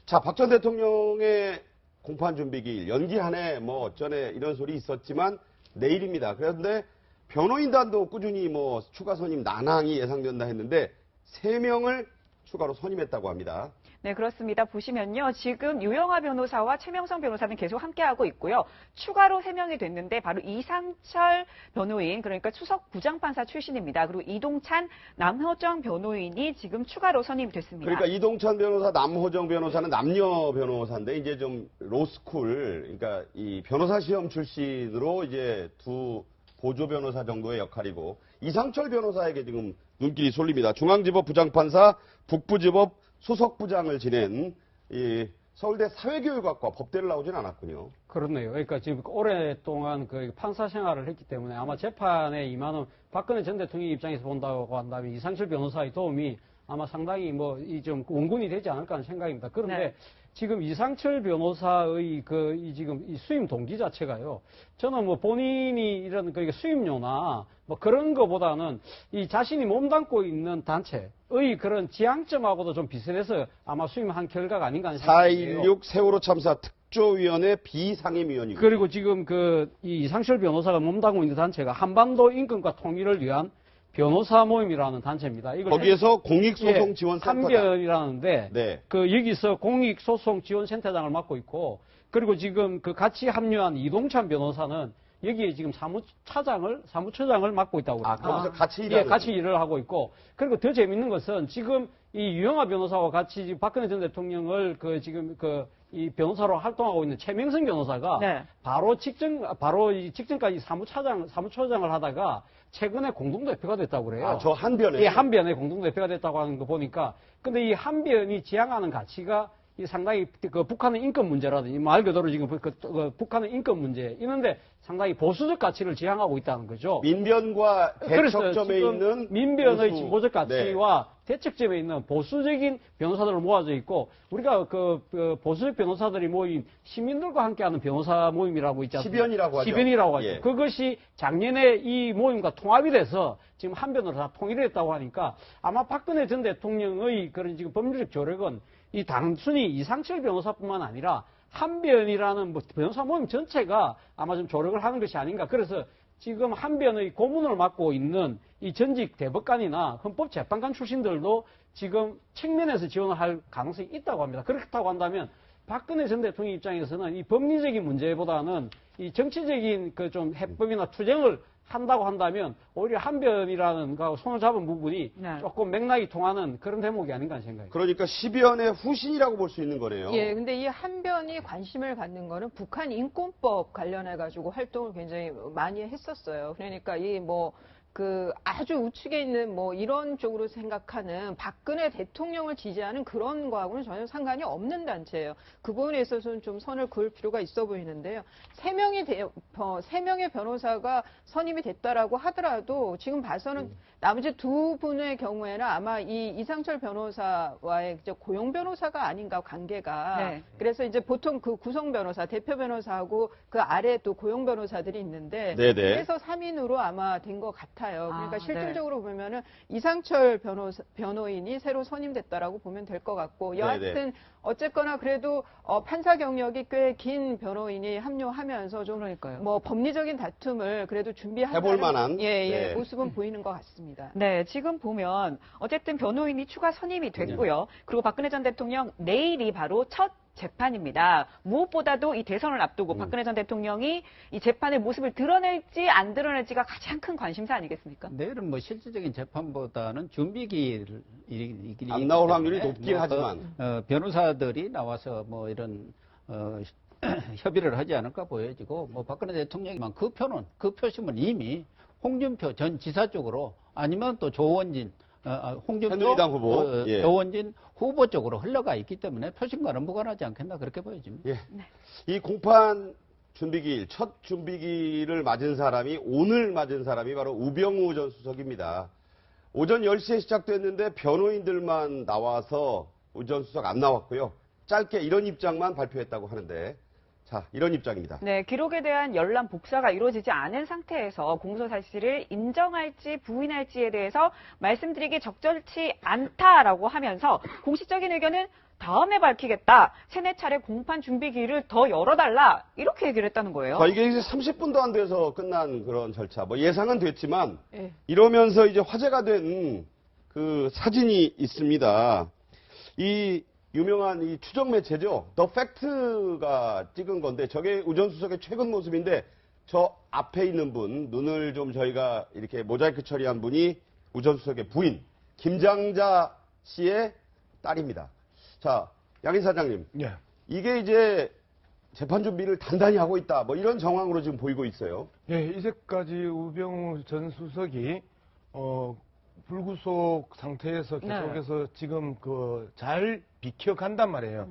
자, 박 전 대통령의 공판 준비기일 연기하네 뭐 어쩌네 이런 소리 있었지만 내일입니다. 그런데 변호인단도 꾸준히 뭐 추가 선임 난항이 예상된다 했는데 3명을 추가로 선임했다고 합니다. 네, 그렇습니다. 보시면요. 지금 유영하 변호사와 최명성 변호사는 계속 함께하고 있고요. 추가로 3명이 됐는데 바로 이상철 변호인, 그러니까 수석 부장판사 출신입니다. 그리고 이동찬, 남호정 변호인이 지금 추가로 선임이 됐습니다. 그러니까 이동찬 변호사, 남호정 변호사는 남녀 변호사인데 이제 좀 로스쿨, 그러니까 이 변호사 시험 출신으로 이제 두 보조 변호사 정도의 역할이고 이상철 변호사에게 지금 눈길이 쏠립니다. 중앙지법 부장판사, 북부지법 수석부장을 지낸 이 서울대 사회교육학과 법대를 나오진 않았군요. 그렇네요. 그러니까 지금 오랫동안 그 판사 생활을 했기 때문에 아마 재판에 임하는 박근혜 전 대통령 입장에서 본다고 한다면 이상철 변호사의 도움이 아마 상당히 뭐 이 좀 원군이 되지 않을까 하는 생각입니다. 그런데 네. 지금 이상철 변호사의 지금 이 수임 동기 자체가요. 저는 뭐 본인이 이런 그 수임료나 뭐 그런 거보다는 이 자신이 몸담고 있는 단체의 그런 지향점하고도 좀 비슷해서 아마 수임한 결과가 아닌가 하는 생각이에요. 4.16 세월호 참사 특조위원회 비상임위원이고. 그리고 지금 이 이상철 변호사가 몸담고 있는 단체가 한반도 인권과 통일을 위한 변호사 모임이라는 단체입니다. 거기에서 공익소송 지원센터장. 한변이라는데 네. 여기서 공익소송 지원센터장을 맡고 있고 그리고 지금 같이 합류한 이동찬 변호사는 여기에 지금 사무처장을 맡고 있다고 아, 그럽니다. 거기서 같이 일하는. 예, 같이 일을 하고 있고 그리고 더 재밌는 것은 지금 이 유영하 변호사와 같이 박근혜 전 대통령을 이 변호사로 활동하고 있는 최명성 변호사가 네. 바로 직전까지 사무처장을 하다가 최근에 공동대표가 됐다고 그래요. 아, 저 한변에. 예, 한변에 공동대표가 됐다고 하는 거 보니까 근데 이 한변이 지향하는 가치가 이 상당히 북한의 인권 문제라든지 말 그대로 지금 북한의 인권 문제 이런데 상당히 보수적 가치를 지향하고 있다는 거죠. 민변과 대척점에 있는 민변의 보수. 진보적 가치와 대척점에 있는 보수적인 변호사들을 모아져 있고 우리가 보수적 변호사들이 모인 시민들과 함께하는 변호사 모임이라고 있지 않습니까? 시변이라고 하죠. 시변이라고 하죠. 예. 그것이 작년에 이 모임과 통합이 돼서 지금 한변으로 다 통일을 했다고 하니까 아마 박근혜 전 대통령의 그런 지금 법률적 조력은 이 단순히 이상철 변호사뿐만 아니라 한변이라는 변호사 모임 전체가 아마 좀 조력을 하는 것이 아닌가. 그래서 지금 한변의 고문을 맡고 있는 이 전직 대법관이나 헌법재판관 출신들도 지금 측면에서 지원을 할 가능성이 있다고 합니다. 그렇다고 한다면 박근혜 전 대통령 입장에서는 이 법리적인 문제보다는 이 정치적인 좀 해법이나 투쟁을 한다고 한다면 오히려 한변이라는 손을 잡은 부분이 조금 맥락이 통하는 그런 대목이 아닌가 하는 생각입니다. 그러니까 시변의 후신이라고 볼 수 있는 거네요. 예, 근데 이 한변이 관심을 갖는 거는 북한 인권법 관련해가지고 활동을 굉장히 많이 했었어요. 그러니까 아주 우측에 있는 이런 쪽으로 생각하는 박근혜 대통령을 지지하는 그런 거하고는 전혀 상관이 없는 단체예요. 그 부분에 있어서는 좀 선을 그을 필요가 있어 보이는데요. 3명의 변호사가 선임이 됐다라고 하더라도 지금 봐서는 나머지 2분의 경우에는 아마 이 이상철 변호사와의 고용 변호사가 아닌가 관계가. 네. 그래서 이제 보통 그 구성 변호사, 대표 변호사하고 그 아래에 또 고용 변호사들이 있는데 네네. 그래서 3인으로 아마 된 것 같아요. 그러니까 네. 실질적으로 보면은 이상철 변호인이 새로 선임됐다라고 보면 될 것 같고 여하튼 네네. 어쨌거나 그래도 판사 경력이 꽤 긴 변호인이 합류하면서 좀 법리적인 다툼을 그래도 준비하는 해볼 만한 네. 모습은 보이는 것 같습니다. 네, 지금 보면 어쨌든 변호인이 추가 선임이 됐고요. 그리고 박근혜 전 대통령 내일이 바로 첫 재판입니다. 무엇보다도 이 대선을 앞두고 박근혜 전 대통령이 이 재판의 모습을 드러낼지 안 드러낼지가 가장 큰 관심사 아니겠습니까? 내일은 실질적인 재판보다는 준비기일이기 안 나올 확률이 높긴 하지만 변호사들이 나와서 이런 협의를 하지 않을까 보여지고 박근혜 대통령이만 그 표심은 이미 홍준표 전 지사 쪽으로 아니면 또 조원진 새누리당 후보 조원진 후보 쪽으로 흘러가 있기 때문에 표심과는 무관하지 않겠나 그렇게 보여집니다. 예. 이 공판 준비기일 첫 준비기일을 맞은 사람이 오늘 맞은 사람이 바로 우병우 전 수석입니다. 오전 10시에 시작됐는데 변호인들만 나와서 우 전 수석 안 나왔고요. 짧게 이런 입장만 발표했다고 하는데 자, 이런 입장입니다. 네, 기록에 대한 열람 복사가 이루어지지 않은 상태에서 공소 사실을 인정할지 부인할지에 대해서 말씀드리기 적절치 않다라고 하면서 공식적인 의견은 다음에 밝히겠다. 3-4차례 공판 준비 기일을 더 열어달라. 이렇게 얘기를 했다는 거예요. 자, 이게 이제 30분도 안 돼서 끝난 그런 절차. 뭐 예상은 됐지만 예. 이러면서 이제 화제가 된 그 사진이 있습니다. 이 유명한 이 추정 매체죠. 더 팩트가 찍은 건데 저게 우전수석의 최근 모습인데 저 앞에 있는 분, 눈을 좀 저희가 이렇게 모자이크 처리한 분이 우전수석의 부인 김장자 씨의 딸입니다. 자, 양인 사장님. 예. 이게 이제 재판 준비를 단단히 하고 있다. 뭐 이런 정황으로 지금 보이고 있어요. 예, 이제까지 우병우 전 수석이 불구속 상태에서 계속해서 지금 잘 비켜간단 말이에요.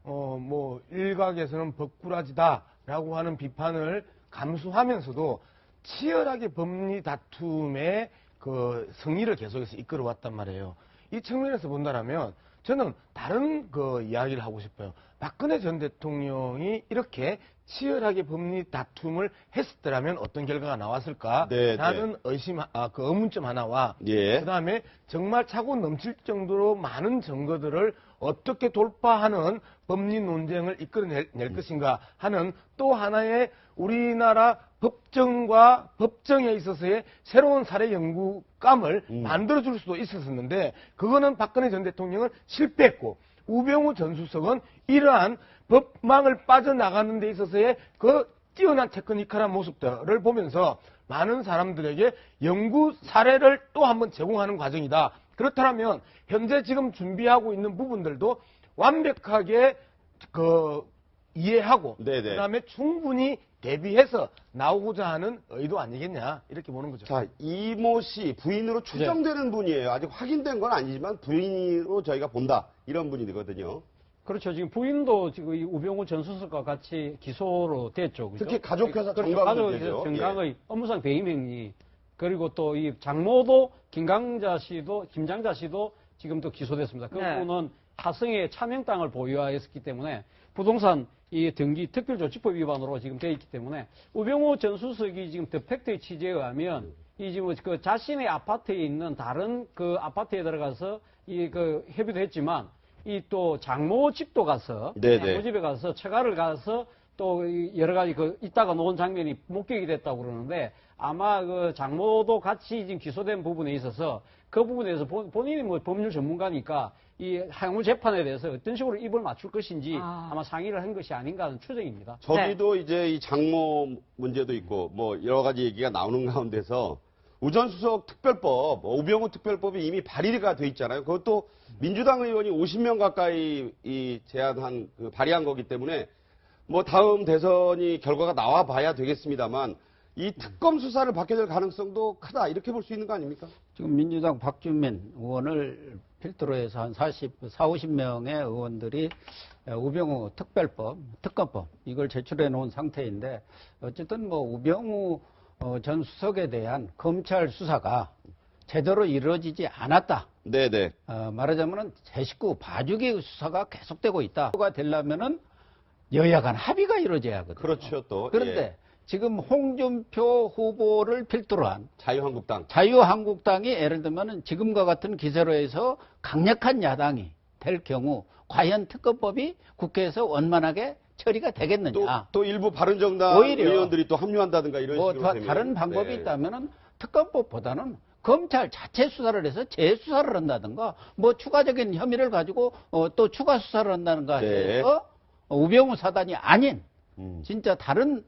뭐 일각에서는 법꾸라지다라고 하는 비판을 감수하면서도 치열하게 법리 다툼의 그 승리를 계속해서 이끌어왔단 말이에요. 이 측면에서 본다라면 저는 다른 이야기를 하고 싶어요. 박근혜 전 대통령이 이렇게 치열하게 법리 다툼을 했었더라면 어떤 결과가 나왔을까? 네, 라는 의문점 하나와 예. 그다음에 정말 차고 넘칠 정도로 많은 증거들을 어떻게 돌파하는 법리 논쟁을 이끌어낼 것인가 하는 또 하나의 우리나라 법정과 법정에 있어서의 새로운 사례 연구감을 만들어줄 수도 있었는데 그거는 박근혜 전 대통령은 실패했고 우병우 전 수석은 이러한 법망을 빠져나가는 데 있어서의 그 뛰어난 테크니컬한 모습들을 보면서 많은 사람들에게 연구 사례를 또 한번 제공하는 과정이다. 그렇다면 현재 지금 준비하고 있는 부분들도 완벽하게 이해하고 네네. 그다음에 충분히 대비해서 나오고자 하는 의도 아니겠냐 이렇게 보는 거죠. 자, 이모 씨 부인으로 추정되는 분이에요. 아직 확인된 건 아니지만 부인으로 저희가 본다. 이런 분이거든요. 그렇죠. 지금 부인도 지금 이 우병우 전 수석과 같이 기소로 됐죠. 그죠? 특히 가족회사 그렇죠. 정강 가족회사 문제죠. 정강의 업무상 배임 행위 그리고 또 이 장모도 김장자 씨도 지금 또 기소됐습니다. 그 네. 부분은 하성의 차명 땅을 보유하였기 때문에 부동산 이 등기 특별조치법 위반으로 지금 되어 있기 때문에 우병우 전 수석이 지금 더 팩트의 취지에 의하면 이 지금 그 자신의 아파트에 있는 다른 그 아파트에 들어가서 협의도 했지만 이 또 장모 집도 가서 네네. 장모 집에 가서 처가를 가서 또 여러 가지 있다가 놓은 장면이 목격이 됐다고 그러는데 아마 그 장모도 같이 지금 기소된 부분에 있어서 그 부분에서 본인이 뭐 법률 전문가니까 이 향후 재판에 대해서 어떤 식으로 입을 맞출 것인지 아마 상의를 한 것이 아닌가 하는 추정입니다. 저기도 이제 이 장모 문제도 있고 뭐 여러 가지 얘기가 나오는 가운데서 우전수석 특별법, 우병우 특별법이 이미 발의가 돼 있잖아요. 그것도 민주당 의원이 50명 가까이 발의한 거기 때문에 뭐 다음 대선이 결과가 나와 봐야 되겠습니다만 이 특검 수사를 받게 될 가능성도 크다. 이렇게 볼 수 있는 거 아닙니까? 지금 민주당 박주민 의원을 필두로 해서 한 50명의 의원들이 우병우 특검법 이걸 제출해 놓은 상태인데 어쨌든 뭐 우병우 전 수석에 대한 검찰 수사가 제대로 이루어지지 않았다. 네네. 말하자면은 제 식구 봐주기 수사가 계속되고 있다. 가 되려면은 여야 간 합의가 이루어져야 하거든요. 그렇죠, 또. 그런데 예. 지금 홍준표 후보를 필두로 한 자유한국당. 자유한국당이 예를 들면은 지금과 같은 기세로 해서 강력한 야당이 될 경우 과연 특검법이 국회에서 원만하게 처리가 되겠느냐. 또 일부 바른정당 오히려 의원들이 또 합류한다든가 이런 뭐 식으로 되면. 다른 방법이 네. 있다면은 특검법보다는 검찰 자체 수사를 해서 재수사를 한다든가 뭐 추가적인 혐의를 가지고 또 추가 수사를 한다든가 네. 해서 우병우 사단이 아닌 진짜 다른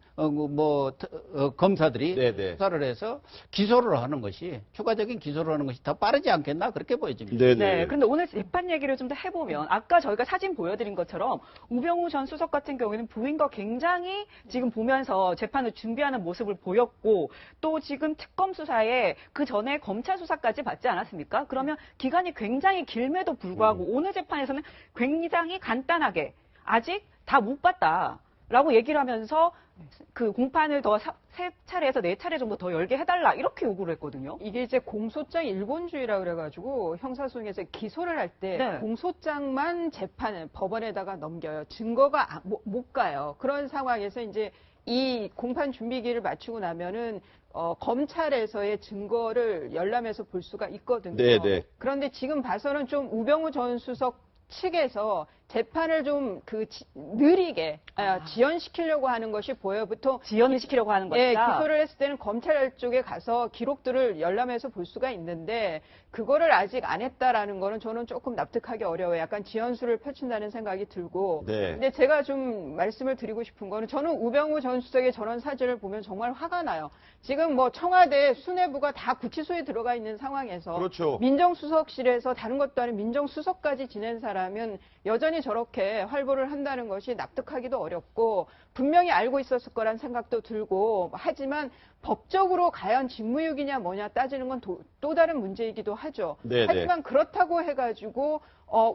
검사들이 네네. 수사를 해서 기소를 하는 것이 추가적인 기소를 하는 것이 더 빠르지 않겠나 그렇게 보여집니다. 네네. 네, 그런데 오늘 재판 얘기를 좀 더 해보면 아까 저희가 사진 보여드린 것처럼 우병우 전 수석 같은 경우에는 부인과 굉장히 지금 보면서 재판을 준비하는 모습을 보였고 또 지금 특검 수사에 그 전에 검찰 수사까지 받지 않았습니까? 그러면 기간이 굉장히 길매도 불구하고 오늘 재판에서는 굉장히 간단하게 아직 다 못 봤다. 라고 얘기를 하면서 그 공판을 더 3차례에서 4차례 정도 더 열게 해달라 이렇게 요구를 했거든요. 이게 이제 공소장 일본주의라 그래가지고 형사소송에서 기소를 할 때 네. 공소장만 재판을 법원에다가 넘겨요. 증거가 못 가요. 그런 상황에서 이제 이 공판 준비기를 마치고 나면은 검찰에서의 증거를 열람해서 볼 수가 있거든요. 네, 네. 그런데 지금 봐서는 좀 우병우 전 수석 측에서 재판을 좀 느리게 지연시키려고 하는 것이 보여요. 보통 지연을 시키려고 하는 것이다. 예, 기소를 했을 때는 검찰 쪽에 가서 기록들을 열람해서 볼 수가 있는데 그거를 아직 안 했다라는 거는 저는 조금 납득하기 어려워요. 약간 지연수를 펼친다는 생각이 들고. 네. 근데 제가 좀 말씀을 드리고 싶은 거는 저는 우병우 전 수석의 저런 사진을 보면 정말 화가 나요. 지금 뭐 청와대 수뇌부가 다 구치소에 들어가 있는 상황에서 그렇죠. 민정수석실에서 다른 것도 아닌 민정수석까지 지낸 사람은 여전히 저렇게 활보를 한다는 것이 납득하기도 어렵고 분명히 알고 있었을 거란 생각도 들고 하지만 법적으로 과연 직무유기냐 뭐냐 따지는 건 또 다른 문제이기도 하죠. 네네. 하지만 그렇다고 해가지고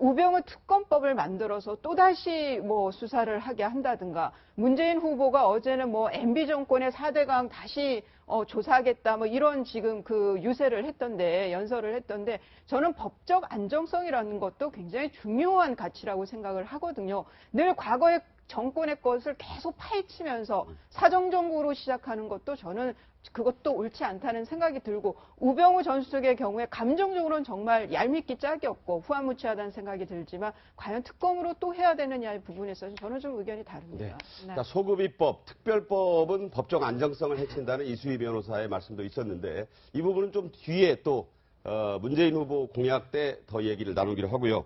우병우 특검법을 만들어서 또다시 뭐 수사를 하게 한다든가 문재인 후보가 어제는 뭐 MB 정권의 4대강 다시 조사하겠다 뭐 이런 지금 그 유세를 했던데 연설을 했던데 저는 법적 안정성이라는 것도 굉장히 중요한 가치라고 생각을 하거든요. 늘 과거의 정권의 것을 계속 파헤치면서 사정정국으로 시작하는 것도 저는 그것도 옳지 않다는 생각이 들고 우병우 전 수석의 경우에 감정적으로는 정말 얄밉기 짝이 없고 후한무치하다는 생각이 들지만 과연 특검으로 또 해야 되느냐의 부분에 있어서 저는 좀 의견이 다릅니다. 네. 자, 소급입법, 특별법은 법적 안정성을 해친다는 이수희 변호사의 말씀도 있었는데 이 부분은 좀 뒤에 또 문재인 후보 공약 때 더 얘기를 나누기로 하고요.